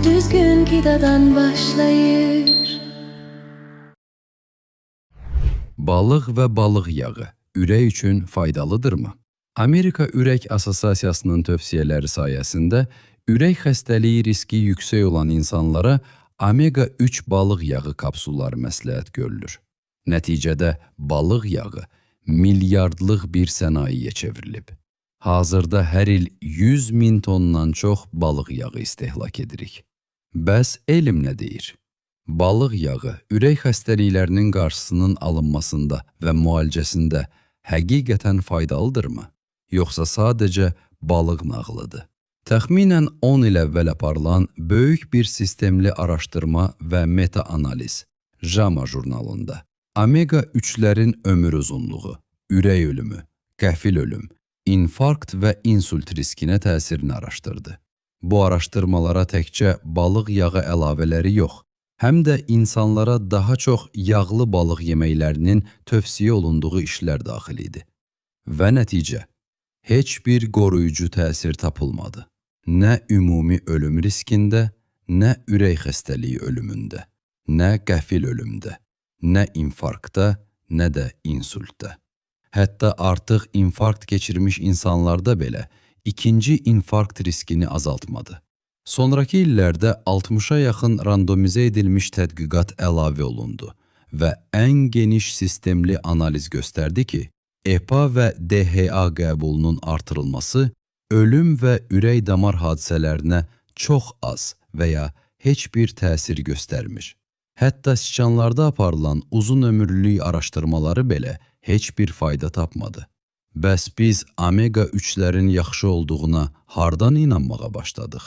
düzgün qidadan başlayır. Balıq və balıq yağı ürək üçün faydalıdırmı? Amerika Ürək Assosiasiyasının tövsiyələri sayəsində ürək xəstəliyi riski yüksək olan insanlara omega-3 balıq yağı kapsulları məsləhət görülür. Nəticədə balıq yağı milyardlıq bir sənayeyə çevrilib. Hazırda hər il 100 min tondan çox balıq yağı istehlak edirik. Bəs elm nə deyir? Balıq yağı ürək xəstəliklərinin qarşısının alınmasında və müalicəsində həqiqətən faydalıdırmı? Yoxsa sadəcə balıq nağılıdır? Təxminən 10 il əvvəl aparılan böyük bir sistemli araşdırma və meta-analiz JAMA jurnalında omega-3-lərin ömür uzunluğu, ürək ölümü, qəfil ölüm, infarkt və insult riskinə təsirini araşdırdı. Bu araşdırmalara təkcə balıq yağı əlavələri yox, həm də insanlara daha çox yağlı balıq yeməklərinin tövsiyə olunduğu işlər daxil idi. Və nəticə, heç bir qoruyucu təsir tapılmadı. Nə ümumi ölüm riskində, nə ürək xəstəliyi ölümündə, nə qəfil ölümdə, nə infarktda, nə də insultda. Hətta artıq infarkt keçirmiş insanlarda belə ikinci infarkt riskini azaltmadı. Sonrakı illərdə 60-a yaxın randomizə edilmiş tədqiqat əlavə olundu və ən geniş sistemli analiz göstərdi ki, EPA və DHA qəbulunun artırılması ölüm və ürək damar hadisələrinə çox az və ya heç bir təsir göstərmir. Hətta siçanlarda aparılan uzun ömürlülük araşdırmaları belə heç bir fayda tapmadı. Bəs biz omega-3-lərin yaxşı olduğuna hardan inanmağa başladıq?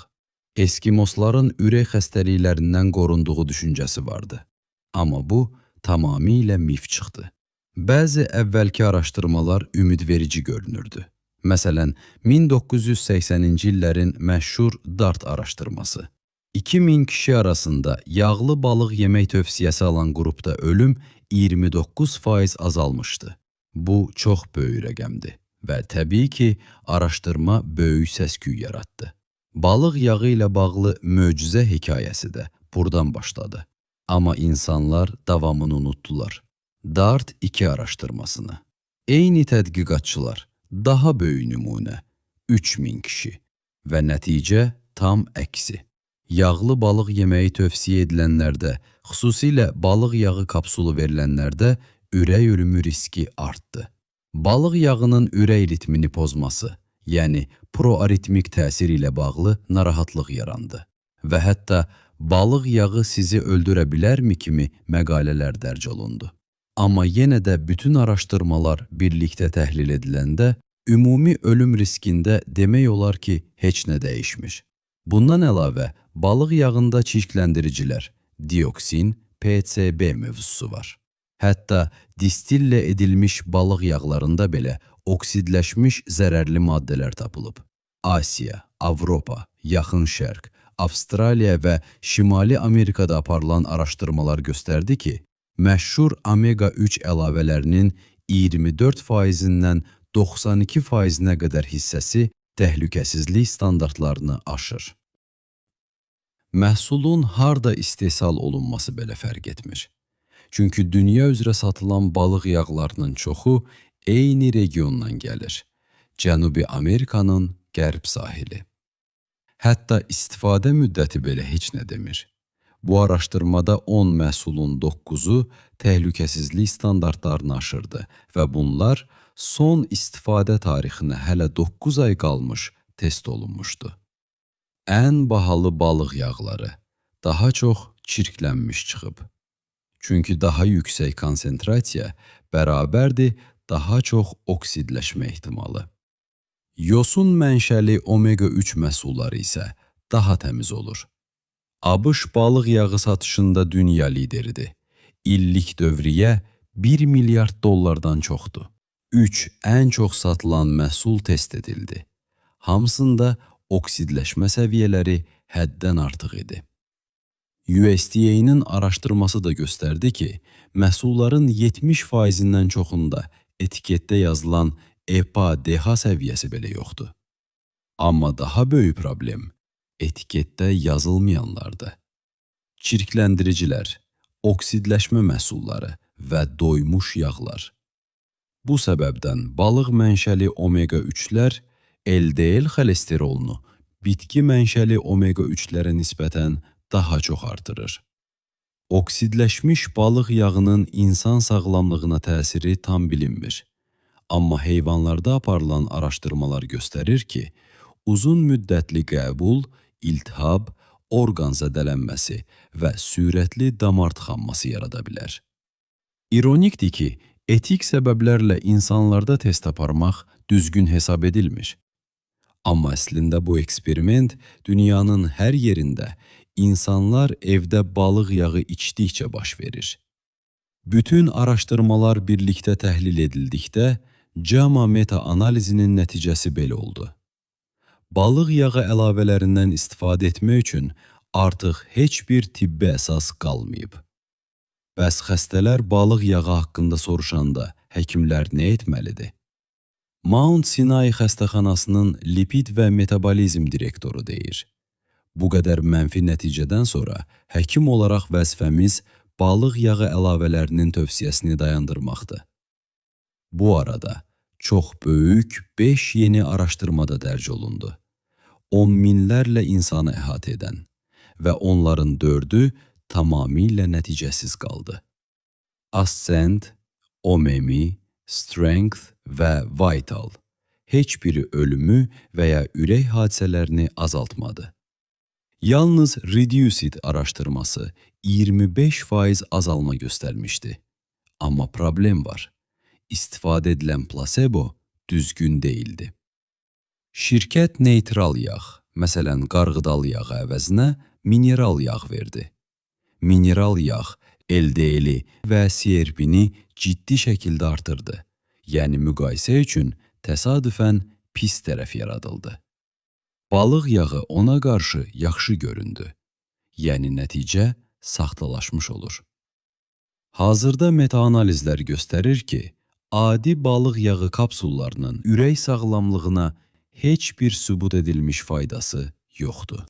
Eskimosların ürək xəstəliklərindən qorunduğu düşüncəsi vardı. Amma bu tamamilə mif çıxdı. Bəzi əvvəlki araşdırmalar ümidverici görünürdü. Məsələn, 1980-ci illərin məşhur DART araşdırması. 2000 kişi arasında yağlı balıq yemək tövsiyəsi alan qrupda ölüm 29% azalmışdı. Bu çox böyük rəqəmdir və təbii ki, araşdırma böyük səs-küy yaratdı. Balıq yağı ilə bağlı möcüzə hekayəsi də buradan başladı. Amma insanlar davamını unutdular. DART 2 araşdırmasını. Eyni tədqiqatçılar, daha böyük nümunə, 3000 kişi və nəticə tam əksi. Yağlı balıq yeməyi tövsiyə edilənlərdə, xüsusilə balıq yağı kapsulu verilənlərdə ürək ölümü riski artdı. Balıq yağının ürək ritmini pozması, yəni proaritmik təsir ilə bağlı narahatlıq yarandı və hətta balıq yağı sizi öldürə bilərmi kimi məqalələr dərc olundu. Amma yenə də bütün araşdırmalar birlikdə təhlil ediləndə ümumi ölüm riskində demək olar ki, heç nə dəyişmiş. Bundan əlavə, balıq yağında çirkləndiricilər, dioksin, PCB mövzusu var. Hətta distillə edilmiş balıq yağlarında belə oksidləşmiş zərərli maddələr tapılıb. Asiya, Avropa, Yaxın Şərq, Avstraliya və Şimali Amerikada aparılan araşdırmalar göstərdi ki, məşhur omega-3 əlavələrinin 24%-dən 92%-nə qədər hissəsi təhlükəsizlik standartlarını aşır. Məhsulun harda istehsal olunması belə fərq etmir. Çünki dünya üzrə satılan balıq yağlarının çoxu eyni regiondan gəlir. Cənubi Amerikanın qərb sahili. Hətta istifadə müddəti belə heç nə demir. Bu araşdırmada 10 məhsulun 9-u təhlükəsizlik standartlarını aşırdı və bunlar son istifadə tarixinə hələ 9 ay qalmış test olunmuşdu. Ən bahalı balıq yağları daha çox çirklənmiş çıxıb. Çünki daha yüksək konsentrasiya bərabərdir daha çox oksidləşmə ehtimalı. Yosun mənşəli omega-3 məhsulları isə daha təmiz olur. ABŞ balıq yağı satışında dünya lideridir. İllik dövriyə 1 milyard dollardan çoxdur. 3 ən çox satılan məhsul test edildi. Hamısında oksidləşmə səviyyələri həddən artıq idi. USDA-nin araşdırması da göstərdi ki, məhsulların 70%-dən çoxunda etiketdə yazılan EPA-DH səviyyəsi belə yoxdur. Amma daha böyük problem etiketdə yazılmayanlardır. Çirkləndiricilər, oksidləşmə məhsulları və doymuş yağlar. Bu səbəbdən balıq mənşəli omega-3-lər LDL xolesterolunu bitki mənşəli omega-3-lərə nisbətən daha çox artırır. Oksidləşmiş balıq yağının insan sağlamlığına təsiri tam bilinmir. Amma heyvanlarda aparılan araşdırmalar göstərir ki, uzun müddətli qəbul, iltihab, orqan zədələnməsi və sürətli damar tıxanması yarada bilər. İronikdir ki, etik səbəblərlə insanlarda test aparmaq düzgün hesab edilmir. Amma əslində bu eksperiment dünyanın hər yerində insanlar evdə balıq yağı içdikcə baş verir. Bütün araşdırmalar birlikdə təhlil edildikdə, JAMA meta-analizinin nəticəsi belə oldu. Balıq yağı əlavələrindən istifadə etmək üçün artıq heç bir tibbi əsas qalmayıb. Bəs xəstələr balıq yağı haqqında soruşanda həkimlər nə etməlidir? Mount Sinai xəstəxanasının lipid və metabolizm direktoru deyir. Bu qədər mənfi nəticədən sonra həkim olaraq vəzifəmiz balıq yağı əlavələrinin tövsiyəsini dayandırmaqdır. Bu arada çox böyük 5 yeni araşdırmada dərc olundu. 10 minlərlə insanı əhatə edən və onların 4-ü tamamilə nəticəsiz qaldı. Ascend, OMEMI, Strength və Vital heç biri ölümü və ya ürək hadisələrini azaltmadı. Yalnız Reduced araşdırması 25% azalma göstərmişdi. Amma problem var. İstifadə edilən plasebo düzgün deyildi. Şirkət neytral yağ, məsələn qarğıdalı yağı əvəzinə mineral yağ verdi. Mineral yağ LDL-i və CRP-ni ciddi şəkildə artırdı. Yəni müqayisə üçün təsadüfən pis tərəf yaradıldı. Balıq yağı ona qarşı yaxşı göründü. Yəni nəticə saxtalaşmış olur. Hazırda meta-analizlər göstərir ki, adi balıq yağı kapsullarının ürək sağlamlığına heç bir sübut edilmiş faydası yoxdur.